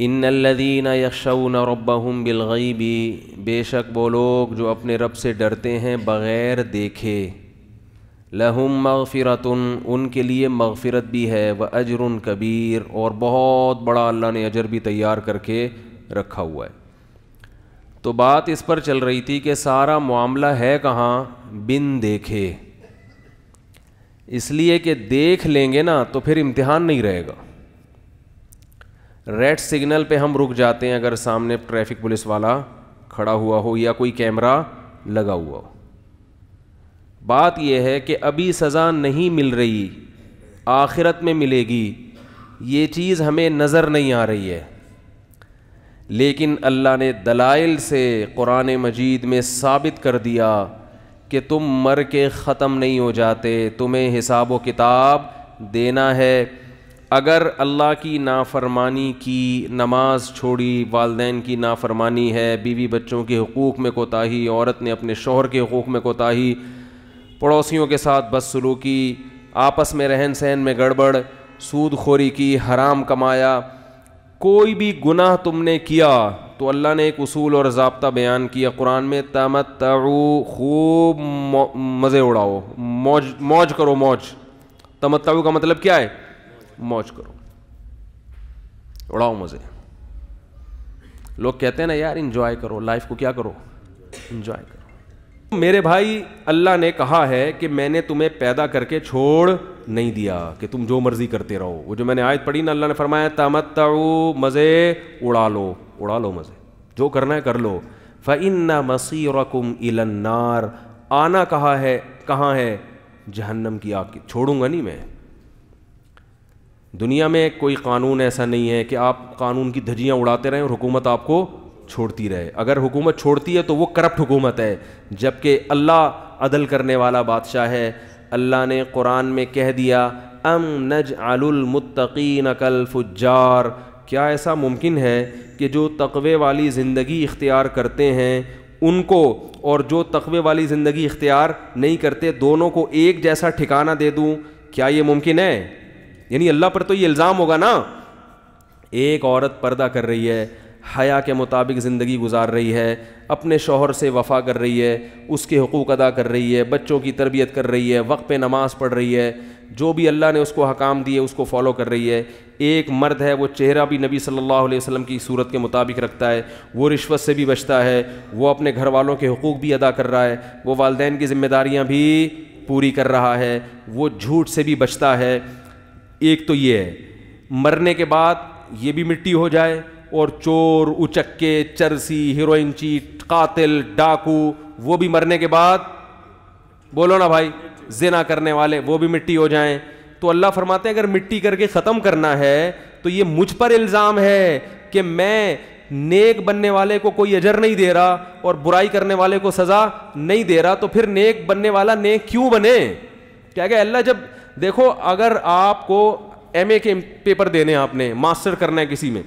ان الذین یخشون ربهم بالغیب، بے شک وہ لوگ جو اپنے رب سے ڈرتے ہیں بغیر دیکھے، لہم مغفرۃ، ان کے لیے مغفرت بھی ہے، واجر کبیر، اور بہت بڑا اللہ نے اجر بھی تیار کر کے رکھا ہوا ہے۔ تو بات اس پر چل رہی تھی کہ سارا معاملہ ہے کہاں؟ بن دیکھے، اس لیے کہ دیکھ لیں گے نا تو پھر امتحان نہیں رہے گا۔ ریڈ سگنل پہ ہم رک جاتے ہیں اگر سامنے ٹریفک پولیس والا کھڑا ہوا ہو یا کوئی کیمرہ لگا ہوا ہو۔ بات یہ ہے کہ ابھی سزا نہیں مل رہی، آخرت میں ملے گی، یہ چیز ہمیں نظر نہیں آ رہی ہے، لیکن اللہ نے دلائل سے قرآن مجید میں ثابت کر دیا کہ تم مر کے ختم نہیں ہو جاتے، تمہیں حساب و کتاب دینا ہے۔ اگر اللہ کی نافرمانی کی، نماز چھوڑی، والدین کی نافرمانی ہے، بیوی بچوں کے حقوق میں کوتاہی، عورت نے اپنے شوہر کے حقوق میں کوتاہی، پڑوسیوں کے ساتھ بدسلوکی، آپس میں رہن سہن میں گڑبڑ، سود خوری کی، حرام کمایا، کوئی بھی گناہ تم نے کیا تو اللہ نے ایک اصول اور ضابطہ بیان کیا قرآن میں، تمتعو، خوب مزے اڑاؤ، موج کرو، موج۔ تمتعو کا مطلب کیا ہے؟ موج کرو، اڑاؤ مزے۔ لوگ کہتے ہیں نا یار انجوائے کرو، لائف کو کیا کرو؟ انجوائے کرو۔ میرے بھائی، اللہ نے کہا ہے کہ میں نے تمہیں پیدا کر کے چھوڑ نہیں دیا کہ تم جو مرضی کرتے رہو۔ وہ جو میں نے آیت پڑھی نا، اللہ نے فرمایا تمتعو، مزے اڑا لو، اڑا لو مزے، جو کرنا ہے کر لو۔ فإن مصيركم إلى النار، آنا کہاں ہے؟ جہنم کی آگ کی، چھوڑوں گا نہیں میں۔ دنیا میں کوئی قانون ایسا نہیں ہے کہ آپ قانون کی دھجیاں اڑاتے رہیں اور حکومت آپ کو چھوڑتی رہے۔ اگر حکومت چھوڑتی ہے تو وہ کرپٹ حکومت ہے، جبکہ اللہ عدل کرنے والا بادشاہ ہے۔ اللہ نے قرآن میں کہہ دیا ام نجعل المتقین کالفجار، کیا ایسا ممکن ہے کہ جو تقوی والی زندگی اختیار کرتے ہیں ان کو اور جو تقوی والی زندگی اختیار نہیں کرتے دونوں کو ایک جیسا ٹھکانہ دے دوں؟ کیا یہ ممکن ہے؟ یعنی اللہ پر تو یہ الزام ہوگا نا، ایک عورت پردہ کر رہی ہے، حیا کے مطابق زندگی گزار رہی ہے، اپنے شوہر سے وفا کر رہی ہے، اس کے حقوق ادا کر رہی ہے، بچوں کی تربیت کر رہی ہے، وقت پہ نماز پڑھ رہی ہے، جو بھی اللہ نے اس کو حکام دیے اس کو فالو کر رہی ہے۔ ایک مرد ہے، وہ چہرہ بھی نبی صلی اللہ علیہ وسلم کی صورت کے مطابق رکھتا ہے، وہ رشوت سے بھی بچتا ہے، وہ اپنے گھر والوں کے حقوق بھی ادا کر رہا ہے، وہ والدین کی ذمہ داریاں بھی پوری کر رہا ہے، وہ جھوٹ سے بھی بچتا ہے۔ ایک تو یہ ہے، مرنے کے بعد یہ بھی مٹی ہو جائے اور چور، اچکے، چرسی، ہیروئن چیٹ، قاتل، ڈاکو، وہ بھی مرنے کے بعد، بولو نا بھائی، زنا کرنے والے وہ بھی مٹی ہو جائیں۔ تو اللہ فرماتے ہیں اگر مٹی کر کے ختم کرنا ہے تو یہ مجھ پر الزام ہے کہ میں نیک بننے والے کو کوئی اجر نہیں دے رہا اور برائی کرنے والے کو سزا نہیں دے رہا، تو پھر نیک بننے والا نیک کیوں بنے؟ کیا کہ اللہ جب دیکھو، اگر آپ کو ایم اے کے پیپر دینے ہیں، آپ نے ماسٹر کرنا ہے کسی میں،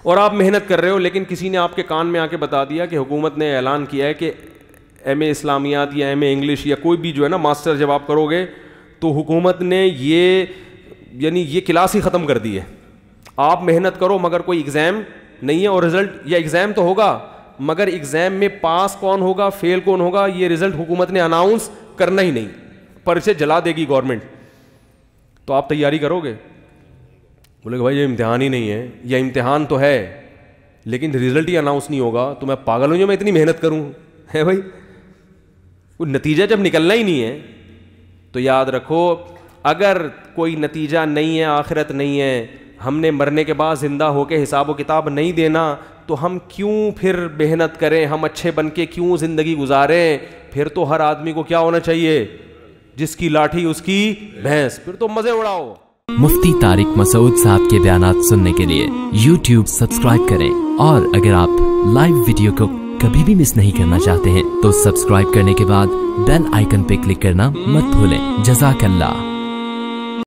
اور آپ محنت کر رہے ہو، لیکن کسی نے آپ کے کان میں آ کے بتا دیا کہ حکومت نے اعلان کیا ہے کہ ایم اے اسلامیات یا ایم اے انگلش یا کوئی بھی جو ہے نا ماسٹر جب آپ کرو گے تو حکومت نے یہ کلاس ہی ختم کر دی ہے، آپ محنت کرو مگر کوئی ایگزام نہیں ہے، اور رزلٹ یا ایگزام تو ہوگا مگر ایگزام میں پاس کون ہوگا فیل کون ہوگا یہ رزلٹ حکومت نے اناؤنس کرنا ہی نہیں، پرچے جلا دے گی گورنمنٹ۔ تو آپ تیاری کرو گے؟ بولے کہ بھائی یہ امتحان ہی نہیں ہے، یا امتحان تو ہے لیکن رزلٹ ہی اناؤنس نہیں ہوگا، تو میں پاگل ہوں جو میں اتنی محنت کروں؟ ہے بھائی، وہ نتیجہ جب نکلنا ہی نہیں ہے تو یاد رکھو، اگر کوئی نتیجہ نہیں ہے، آخرت نہیں ہے، ہم نے مرنے کے بعد زندہ ہو کے حساب و کتاب نہیں دینا، تو ہم کیوں پھر محنت کریں؟ ہم اچھے بن کے کیوں زندگی گزاریں؟ پھر تو ہر آدمی کو کیا ہونا چاہیے؟ جس کی لاٹھی اس کی بھینس، پھر تو مزے اڑاؤ۔ مفتی طارق مسعود صاحب کے بیانات سننے کے لیے YouTube سبسکرائب کریں، اور اگر آپ لائیو ویڈیو کو کبھی بھی مس نہیں کرنا چاہتے ہیں تو سبسکرائب کرنے کے بعد بیل آئیکن پہ کلک کرنا مت بھولیں۔ جزاک اللہ۔